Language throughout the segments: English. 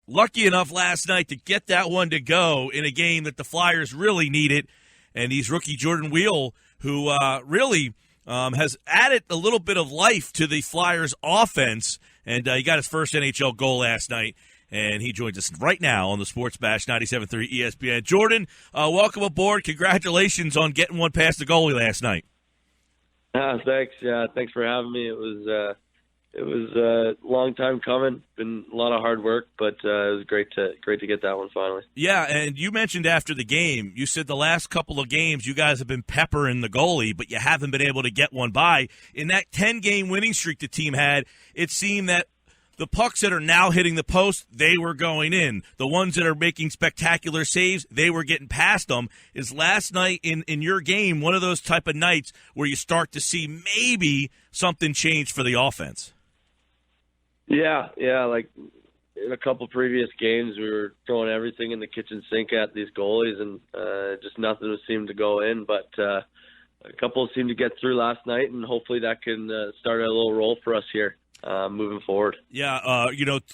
lucky enough last night to get that one to go in a game that the Flyers really needed. And he's rookie Jordan Weal, who really has added a little bit of life to the Flyers offense. And he got his first NHL goal last night. And he joins us right now on the Sports Bash 97.3 ESPN. Jordan, welcome aboard. Congratulations on getting one past the goalie last night. Thanks. Yeah, thanks for having me. It was a long time coming. Been a lot of hard work, but it was great to get that one finally. Yeah, and you mentioned after the game, you said the last couple of games you guys have been peppering the goalie, but you haven't been able to get one by. In that 10-game winning streak the team had, it seemed that the pucks that are now hitting the post, they were going in. The ones that are making spectacular saves, they were getting past them. Is last night in your game one of those type of nights where you start to see maybe something change for the offense? Yeah. Like in a couple previous games, we were throwing everything in the kitchen sink at these goalies, and just nothing seemed to go in. But a couple seemed to get through last night, and hopefully that can start a little roll for us here. Moving forward. Yeah,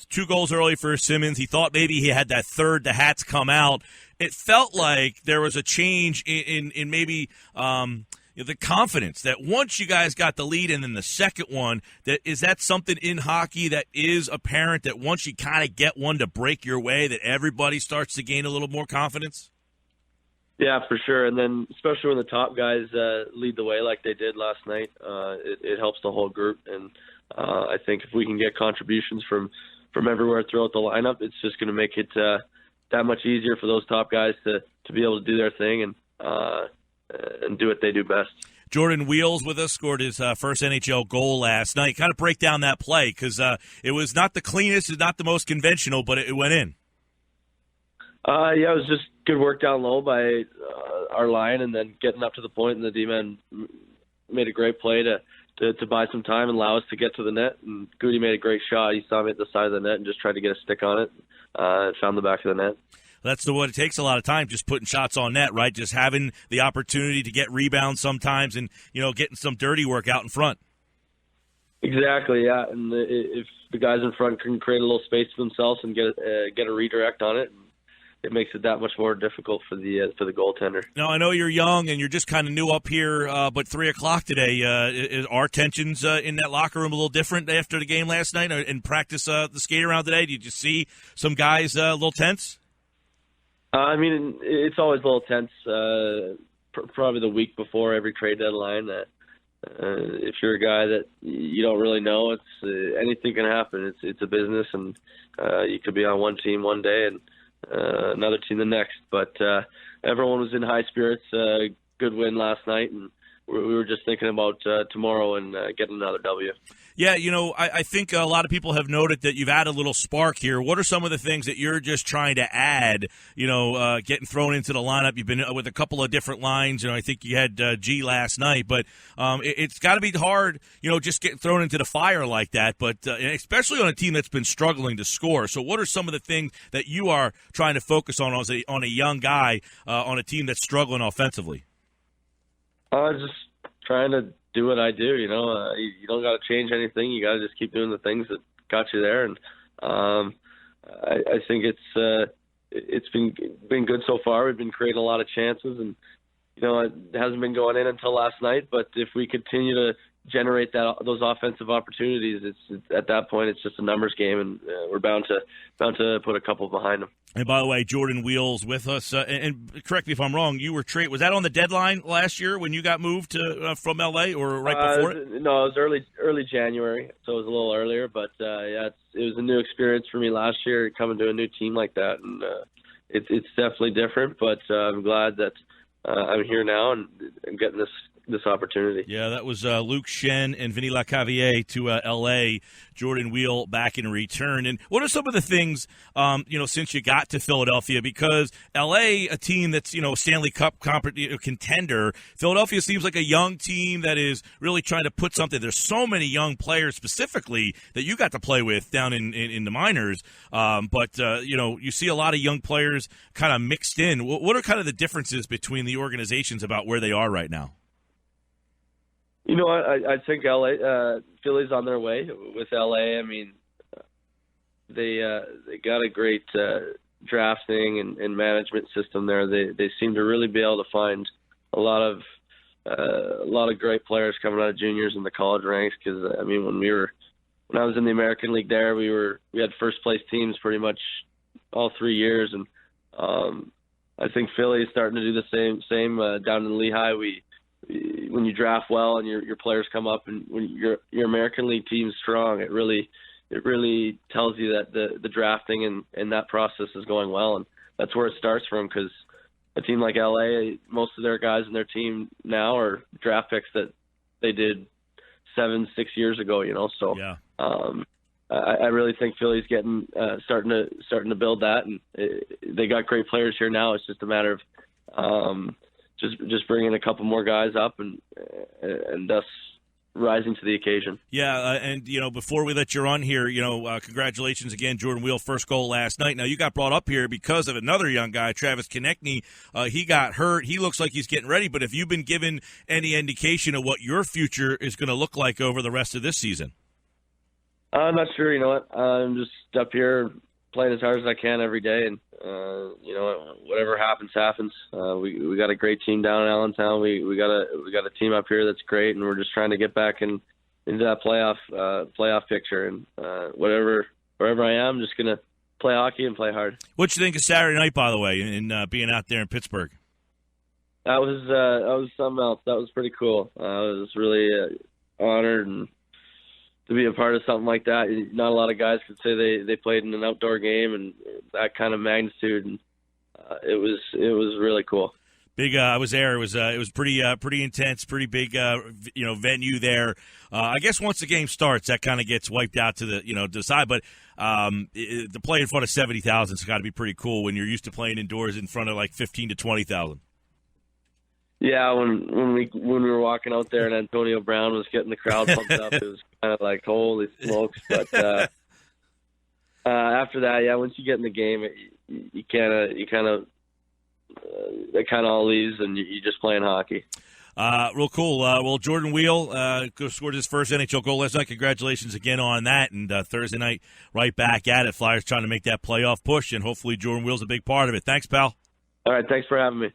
2 goals early for Simmons. He thought maybe he had that third, the hats come out. It felt like there was a change in maybe the confidence that once you guys got the lead and then the second one, is that something in hockey that is apparent that once you kind of get one to break your way that everybody starts to gain a little more confidence? Yeah, for sure. And then especially when the top guys lead the way like they did last night, it helps the whole group. And I think if we can get contributions from everywhere throughout the lineup, it's just going to make it that much easier for those top guys to be able to do their thing and do what they do best. Jordan Weal's with us, scored his first NHL goal last night. Kind of break down that play because it was not the cleanest, it's not the most conventional, but it went in. Yeah, it was just good work down low by our line, and then getting up to the point, and the D-man made a great play to buy some time and allow us to get to the net. And Goody made a great shot. He saw me at the side of the net and just tried to get a stick on it. Found the back of the net. That's what it takes a lot of time, just putting shots on net, right? Just having the opportunity to get rebounds sometimes and, getting some dirty work out in front. Exactly, yeah. And if the guys in front can create a little space for themselves and get a redirect on it, it makes it that much more difficult for the goaltender. Now, I know you're young and you're just kind of new up here, but 3 o'clock today, are tensions in that locker room a little different after the game last night and practice the skate around today? Did you see some guys a little tense? I mean, it's always a little tense, probably the week before every trade deadline. If you're a guy that you don't really know, it's anything can happen. It's a business, and you could be on one team one day and another team the next. But everyone was in high spirits. Good win last night, and we were just thinking about tomorrow and getting another W. Yeah, I think a lot of people have noted that you've added a little spark here. What are some of the things that you're just trying to add, getting thrown into the lineup? You've been with a couple of different lines. I think you had G last night, but it's got to be hard, just getting thrown into the fire like that, but especially on a team that's been struggling to score. So what are some of the things that you are trying to focus on a young guy on a team that's struggling offensively? Just trying to do what I do. You don't got to change anything. You got to just keep doing the things that got you there. And I think it's been good so far. We've been creating a lot of chances, and it hasn't been going in until last night. But if we continue to generate those offensive opportunities, it's at that point it's just a numbers game, and we're bound to put a couple behind them. And by the way, Jordan Weal's with us. And correct me if I'm wrong. You were was that on the deadline last year when you got moved to from LA, or right before it? No, it was early January, so it was a little earlier. But yeah, it was a new experience for me last year coming to a new team like that, and it's definitely different. But I'm glad that I'm here now and I'm getting this opportunity. Yeah, that was Luke Shen and Vinny Lecavalier to L.A., Jordan Weal back in return. And what are some of the things, since you got to Philadelphia? Because L.A., a team that's, Stanley Cup contender, Philadelphia seems like a young team that is really trying to put something. There's so many young players specifically that you got to play with down in the minors. But you see a lot of young players kind of mixed in. What are kind of the differences between the organizations about where they are right now? I think Philly's on their way with LA. I mean, they got a great drafting and management system there. They seem to really be able to find a lot of great players coming out of juniors in the college ranks. Because I mean, when I was in the American League there, we had first place teams pretty much all 3 years, and I think Philly is starting to do the same down in Lehigh. When you draft well and your players come up, and when your American League team's strong, it really tells you that the drafting and that process is going well, and that's where it starts from. Because a team like LA, most of their guys in their team now are draft picks that they did 7-6 years ago. So yeah. I really think Philly's getting starting to build that, and they got great players here now. It's just a matter of just bringing a couple more guys up and us rising to the occasion. Yeah, and before we let you on here, congratulations again, Jordan Weal, first goal last night. Now you got brought up here because of another young guy, Travis Konechny. He got hurt. He looks like he's getting ready. But have you been given any indication of what your future is going to look like over the rest of this season? I'm not sure. You know what? I'm just up here playing as hard as I can every day, and whatever happens. We got a great team down in Allentown. We got a team up here that's great, and we're just trying to get back into that playoff picture. And wherever I am, I'm just gonna play hockey and play hard. What you think of Saturday night, by the way, and being out there in Pittsburgh? That was something else. That was pretty cool. I was really honored and to be a part of something like that. Not a lot of guys could say they played in an outdoor game and that kind of magnitude, and it was really cool. Big. I was there. It was pretty intense, pretty big. Venue there. I guess once the game starts, that kind of gets wiped out to the side. But the play in front of 70,000 has got to be pretty cool when you're used to playing indoors in front of like 15 to 20,000. Yeah, when we were walking out there and Antonio Brown was getting the crowd pumped up, it was kind of like, holy smokes. But after that, yeah, once you get in the game, it kind of all leaves, and you're just playing hockey. Real cool. Well, Jordan Weal scored his first NHL goal last night. Congratulations again on that. And Thursday night, right back at it. Flyers trying to make that playoff push, and hopefully Jordan Weal's a big part of it. Thanks, pal. All right, thanks for having me.